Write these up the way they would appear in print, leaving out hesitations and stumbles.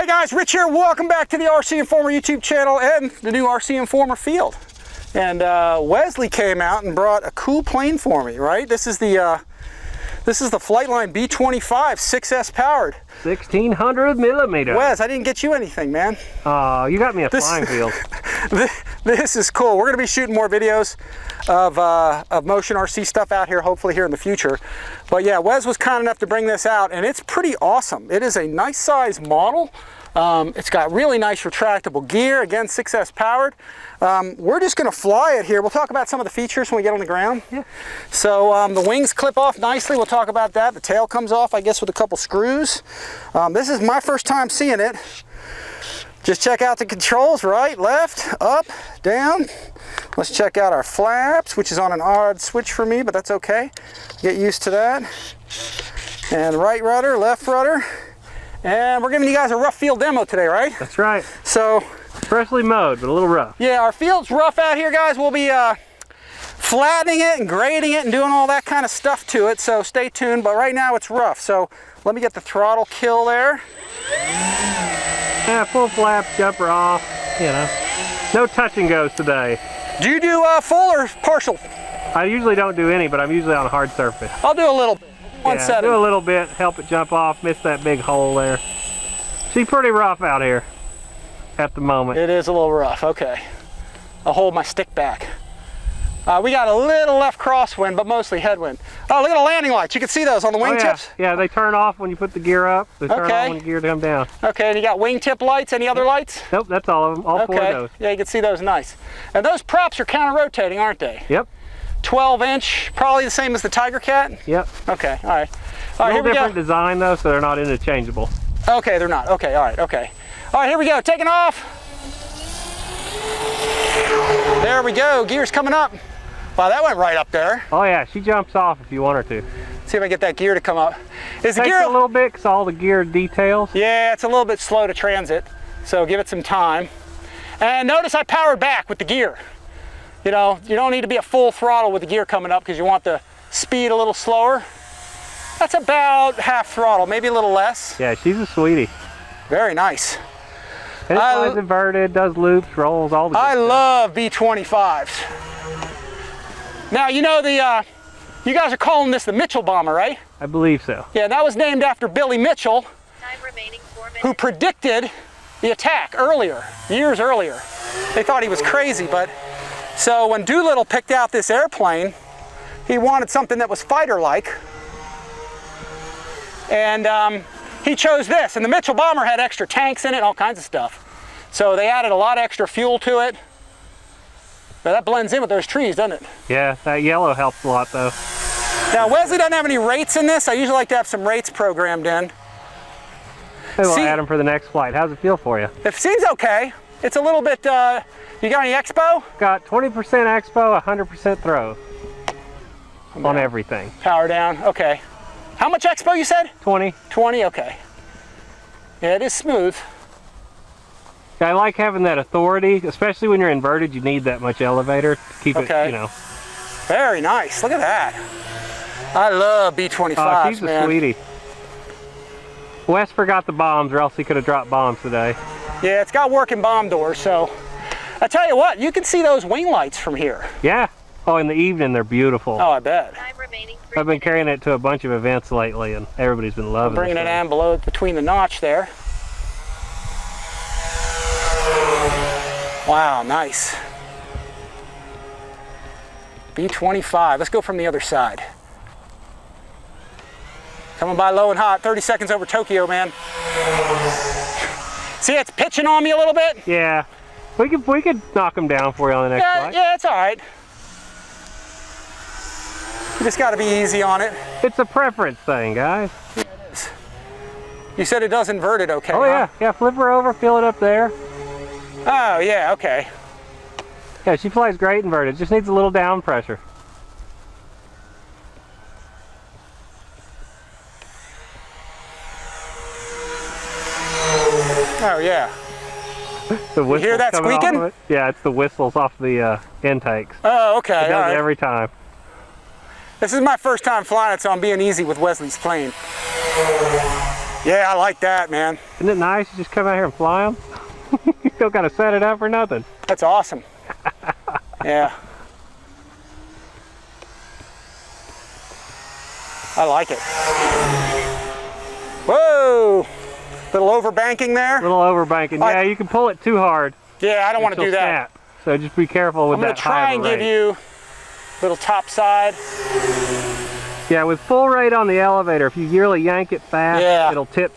Hey guys, Rich here. Welcome back to the RCinformer YouTube channel and the new RCinformer field. And Wesley came out and brought a cool plane for me, right? This is the FLIGHTLINE B-25 6S powered. 1600 millimeter. Wes, I didn't get you anything, man. Oh, you got me a flying field. This is cool. We're going to be shooting more videos of motion RC stuff out here, hopefully here in the future. But yeah, Wes was kind enough to bring this out, and it's pretty awesome. It is a nice size model. It's got really nice retractable gear, again 6S powered. We're just going to fly it here. We'll talk about some of the features when we get on the ground. Yeah. So the wings clip off nicely. We'll talk about that. The tail comes off, I guess, with a couple screws. This is my first time seeing it. Just check out the controls, right, left, up, down. Let's check out our flaps, which is on an odd switch for me, but that's okay. Get used to that. And right rudder, left rudder. And we're giving you guys a rough field demo today, right? That's right. So, freshly mowed, but a little rough. Yeah, our field's rough out here, guys. We'll be flattening it and grading it and doing all that kind of stuff to it, so stay tuned. But right now it's rough, so let me get the throttle kill there. Yeah, full flap, jumper off, you know. No touch and goes today. Do you do full or partial? I usually don't do any, but I'm usually on a hard surface. I'll do a little bit. One yeah, setting. Do a little bit, help it jump off, miss that big hole there. She's pretty rough out here at the moment. It is a little rough, okay. I'll hold my stick back. We got a little left crosswind, but mostly headwind. Oh, look at the landing lights. You can see those on the wingtips? Yeah, they turn off when you put the gear up. They turn on when the gear comes down. Okay, and you got wingtip lights. Any other lights? Nope, that's all of them. All four of those. Yeah, you can see those nice. And those props are counter-rotating, aren't they? Yep. 12-inch, probably the same as the Tiger Cat? Yep. Okay, all right. All right, here we go. Different design, though, so they're not interchangeable. Okay, they're not. Okay, all right, okay. All right, here we go. Taking off. There we go. Gear's coming up. Wow, that went right up there. Oh yeah, she jumps off if you want her to. See if I get that gear to come up. Is the Takes gear a little bit because all the gear details. Yeah, it's a little bit slow to transit, so give it some time. And notice I powered back with the gear. You know, you don't need to be at full throttle with the gear coming up because you want the speed a little slower. That's about half throttle, maybe a little less. Yeah, she's a sweetie. Very nice. And it flies inverted, does loops, rolls, all the good stuff. Love B-25s. Now, you know you guys are calling this the Mitchell bomber, right? I believe so. Yeah, that was named after Billy Mitchell, who predicted the attack earlier, years earlier. They thought he was crazy, but so when Doolittle picked out this airplane, he wanted something that was fighter-like, and he chose this. And the Mitchell bomber had extra tanks in it, all kinds of stuff. So they added a lot of extra fuel to it. But that blends in with those trees, doesn't it? Yeah, that yellow helps a lot though. Now Wesley doesn't have any rates in this. I usually like to have some rates programmed in. Maybe we'll add them for the next flight. How's it feel for you? It seems okay. It's a little bit, you got any expo? Got 20% expo, 100% throw on everything. Power down, okay. How much expo you said? 20. 20, okay. Yeah, it is smooth. I like having that authority, especially when you're inverted. You need that much elevator to keep it, you know. Very nice. Look at that. I love B-25s, she's a sweetie. Wes forgot the bombs, or else he could have dropped bombs today. Yeah, it's got working bomb doors, so. I tell you what, you can see those wing lights from here. Yeah. Oh, in the evening, they're beautiful. Oh, I bet. I've been carrying it to a bunch of events lately, and everybody's been loving it. Bringing it down below, between the notch there. Wow, nice. B-25, let's go from the other side. Coming by low and hot, 30 seconds over Tokyo, man. See, it's pitching on me a little bit? Yeah, we could knock them down for you on the next flight. Yeah, it's all right. You just gotta be easy on it. It's a preference thing, guys. Yeah, it is. You said it does invert it okay, Oh, yeah, yeah, flip her over, feel it up there. Oh, yeah, okay. Yeah, she flies great inverted. Just needs a little down pressure. Oh, yeah. You hear that squeaking? Yeah, it's the whistles off the intakes. Oh, okay. It does it every time. This is my first time flying it, so I'm being easy with Wesley's plane. Yeah, I like that, man. Isn't it nice? You just come out here and fly them. You don't got to set it up or nothing. That's awesome. Yeah. I like it. Whoa! Little overbanking there. Little overbanking. Yeah, you can pull it too hard. Yeah, I don't want to do that. Snap. So just be careful with that. I'm going to try and give you a little top side. Yeah, with full rate on the elevator, if you really yank it fast, yeah,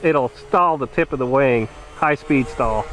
it'll stall the tip of the wing. High speed stall.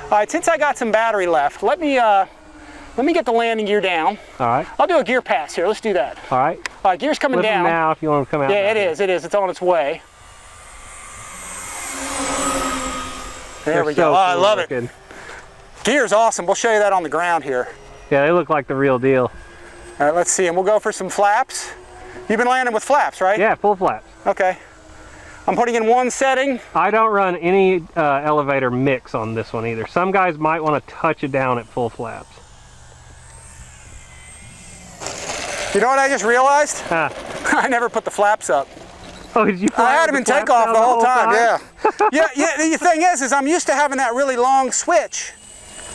All right, since I got some battery left, let me get the landing gear down. All right. I'll do a gear pass here. Let's do that. All right. All right, gear's coming down. Now if you want to come out. Yeah, it is. It's on its way. There we go. Oh, I love it. Gear's awesome. We'll show you that on the ground here. Yeah, they look like the real deal. All right, let's see, and we'll go for some flaps. You've been landing with flaps, right? Yeah, full flaps. Okay. I'm putting in one setting. I don't run any elevator mix on this one either. Some guys might want to touch it down at full flaps. You know what I just realized? Huh. I never put the flaps up. Oh, did you? I had them in takeoff the whole time. Yeah. yeah. The thing is I'm used to having that really long switch,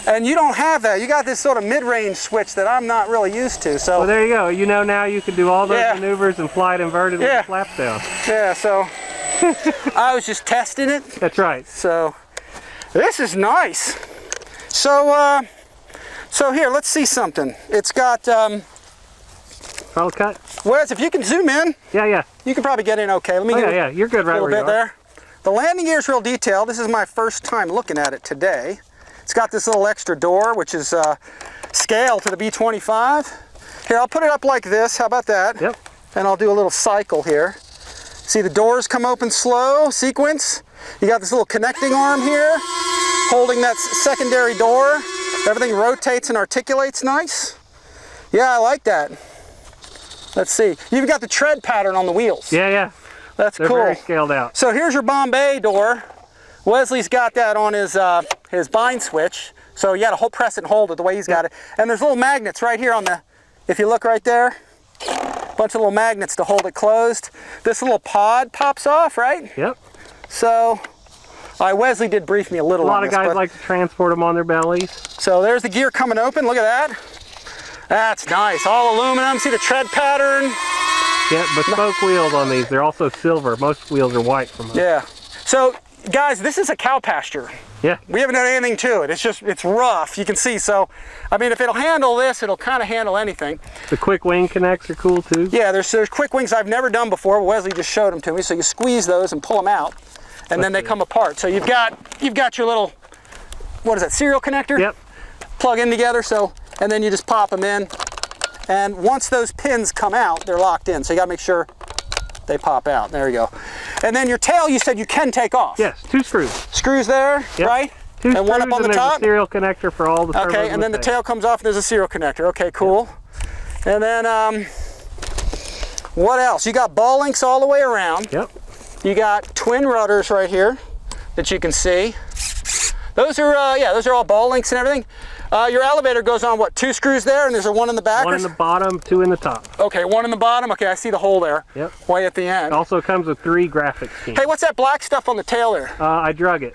and you don't have that. You got this sort of mid-range switch that I'm not really used to. So. Well, there you go. You know now you can do all those maneuvers and fly it inverted with the flaps down. Yeah. So I was just testing it. That's right. So this is nice. So so here, let's see something. It's got. Roll cut. Wes, if you can zoom in. Yeah. You can probably get in okay. Let me get yeah, you're good right where you are. There. The landing gear is real detailed. This is my first time looking at it today. It's got this little extra door, which is scale to the B-25. Here, I'll put it up like this. How about that? Yep. And I'll do a little cycle here. See the doors come open slow, sequence. You got this little connecting arm here, holding that secondary door. Everything rotates and articulates nice. Yeah, I like that. Let's see. You've got the tread pattern on the wheels. Yeah. That's They're cool. very scaled out. So here's your Bombay door. Wesley's got that on his bind switch. So you got to press it and hold it the way he's got it. And there's little magnets right here on the, if you look right there, bunch of little magnets to hold it closed. This little pod pops off, right? Yep. So, Wesley did brief me a little on this. A lot of guys like to transport them on their bellies. So there's the gear coming open. Look at that. That's nice. All aluminum. See the tread pattern? Yeah, bespoke wheels on these. They're also silver. Most wheels are white from them. Yeah. So, guys, this is a cow pasture. Yeah. We haven't done anything to it. It's rough. You can see. So, I mean, if it'll handle this, it'll kind of handle anything. The quick wing connects are cool too. Yeah, there's quick wings I've never done before. Wesley just showed them to me. So you squeeze those and pull them out, and then they come apart. So you've got your little, what is that, serial connector? Yep. Plug in together. So, and then you just pop them in. And once those pins come out, they're locked in. So you got to make sure they pop out. There you go. And then your tail, you said you can take off. Yes, 2 screws. Screws there, right? 2 and screws, one up on the top. There's a serial connector for all the turbos. Okay, and then the tail comes off and there's a serial connector. Okay, cool. Yep. And then what else? You got ball links all the way around. Yep. You got twin rudders right here that you can see. Those are those are all ball links and everything. Your elevator goes on what, 2 screws there, and there's one in the back? 1 in the bottom, 2 in the top. Okay, 1 in the bottom. Okay, I see the hole there. Yep. Way at the end. It also comes with 3 graphics schemes. Hey, what's that black stuff on the tail there? I drug it.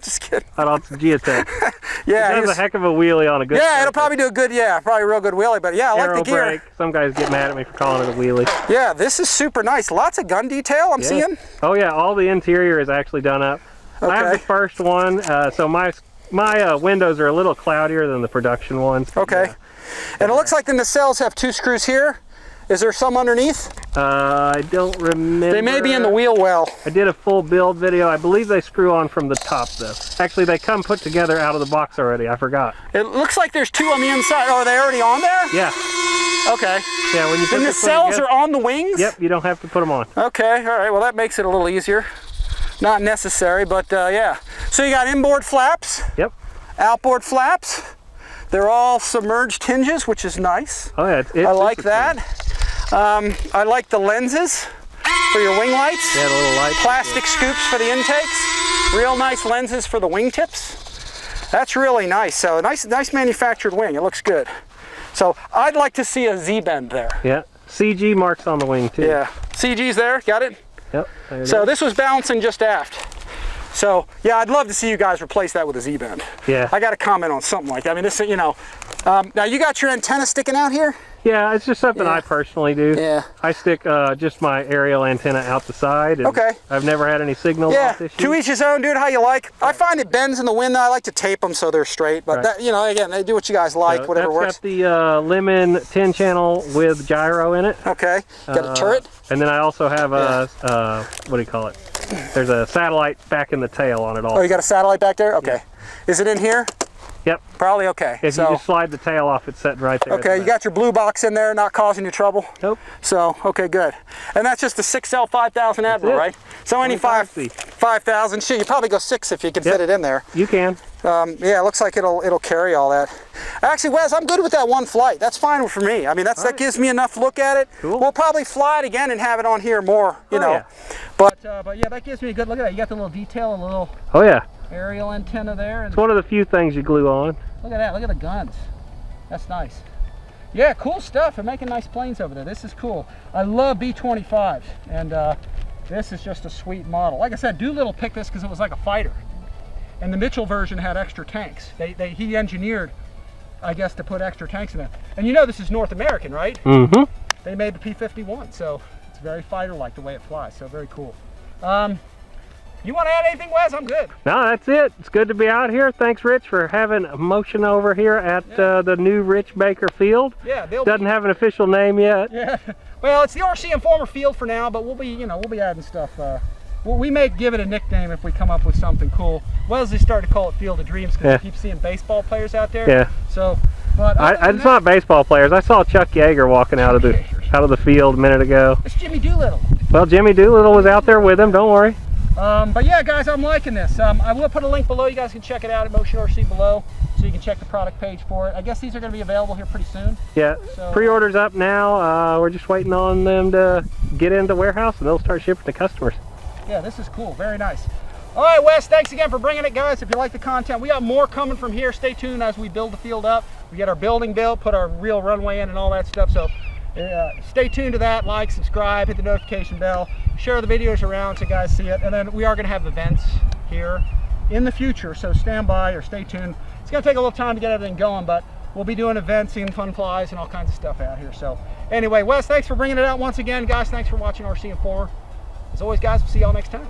Just kidding. I on some geotech. Yeah, it does a heck of a wheelie on a good Yeah, surface. It'll probably do a good, probably a real good wheelie, but yeah, I like the gear. Brake. Some guys get mad at me for calling it a wheelie. Yeah, this is super nice. Lots of gun detail I'm seeing. Oh yeah, all the interior is actually done up. Okay. I have the first one, so my windows are a little cloudier than the production ones. Okay. Yeah. And it looks like the nacelles have 2 screws here. Is there some underneath? I don't remember. They may be in the wheel well. I did a full build video. I believe they screw on from the top though. Actually, they come put together out of the box already. I forgot. It looks like there's 2 on the inside. Oh, are they already on there? Yeah. Okay. Yeah, when you put the nacelles are on the wings? Yep, you don't have to put them on. Okay, all right. Well, that makes it a little easier. Not necessary, but yeah. So you got inboard flaps. Yep. Outboard flaps. They're all submerged hinges, which is nice. Oh yeah, I like that. I like the lenses for your wing lights. Yeah, the little lights. Plastic scoops for the intakes. Real nice lenses for the wing tips. That's really nice. So nice manufactured wing. It looks good. So I'd like to see a Z-bend there. Yeah. CG marks on the wing too. Yeah. CG's there. Got it? Yep. There So this was balancing just aft. So yeah, I'd love to see you guys replace that with a Z-bend. Yeah. I got to comment on something like that. I mean, this, you know, now you got your antenna sticking out here? Yeah, it's just something I personally do. Yeah. I stick just my aerial antenna out the side. And Okay. I've never had any signals off this to each his own, dude, how you like. I find it bends in the wind, though. I like to tape them so they're straight. But, that, you know, again, they do what you guys like, whatever works. That's got the Lemon 10 channel with gyro in it. Okay. Got a turret? And then I also have a, what do you call it? There's a satellite back in the tail on it all. Oh, you got a satellite back there? Okay. Yeah. Is it in here? Yep. Probably okay. If you just slide the tail off, it's sitting right there. Okay, you got your blue box in there, not causing you trouble? Nope. So, okay, good. And that's just the 6L 5000 Admiral, right? So any 5,000, shit, you probably go 6 if you can fit it in there. You can. Yeah, it looks like it'll carry all that. Actually, Wes, I'm good with that one flight. That's fine for me. I mean, that gives me enough look at it. Cool. We'll probably fly it again and have it on here more, you know. Yeah. But yeah, that gives me a good look at that. You got the little detail, a little aerial antenna there. It's one of the few things you glue on. Look at that, look at the guns. That's nice. Yeah, cool stuff. They're making nice planes over there. This is cool. I love B-25s, and this is just a sweet model. Like I said, Doolittle picked this because it was like a fighter. And the Mitchell version had extra tanks. He engineered, I guess, to put extra tanks in it. And you know this is North American, right? Mm-hmm. They made the P-51, so it's very fighter-like the way it flies, so very cool. You want to add anything, Wes? I'm good. No, that's it. It's good to be out here. Thanks, Rich, for having a motion over here at the new Rich Baker Field. Yeah, doesn't have an official name yet. Yeah. Well, it's the RCinformer Field for now, but we'll be adding stuff. We may give it a nickname if we come up with something cool. Wellesley started to call it Field of Dreams because we keep seeing baseball players out there. Yeah. So, but it's not baseball players. I saw Chuck Yeager walking out of the field a minute ago. It's Jimmy Doolittle. Well, Jimmy Doolittle was out there with him. Don't worry. But yeah, guys, I'm liking this. I will put a link below. You guys can check it out at Motion RC below, so you can check the product page for it. I guess these are going to be available here pretty soon. Yeah, so, pre-order's up now. We're just waiting on them to get into warehouse, and they'll start shipping to customers. Yeah, this is cool. Very nice. All right, Wes, thanks again for bringing it, guys. If you like the content, we got more coming from here. Stay tuned as we build the field up. We get our building built, put our real runway in and all that stuff. So stay tuned to that. Like, subscribe, hit the notification bell, share the videos around so guys see it. And then we are going to have events here in the future, so stand by or stay tuned. It's going to take a little time to get everything going, but we'll be doing events, seeing fun flies and all kinds of stuff out here. So anyway, Wes, thanks for bringing it out once again. Guys, thanks for watching RCinformer. As always, guys, we'll see y'all next time.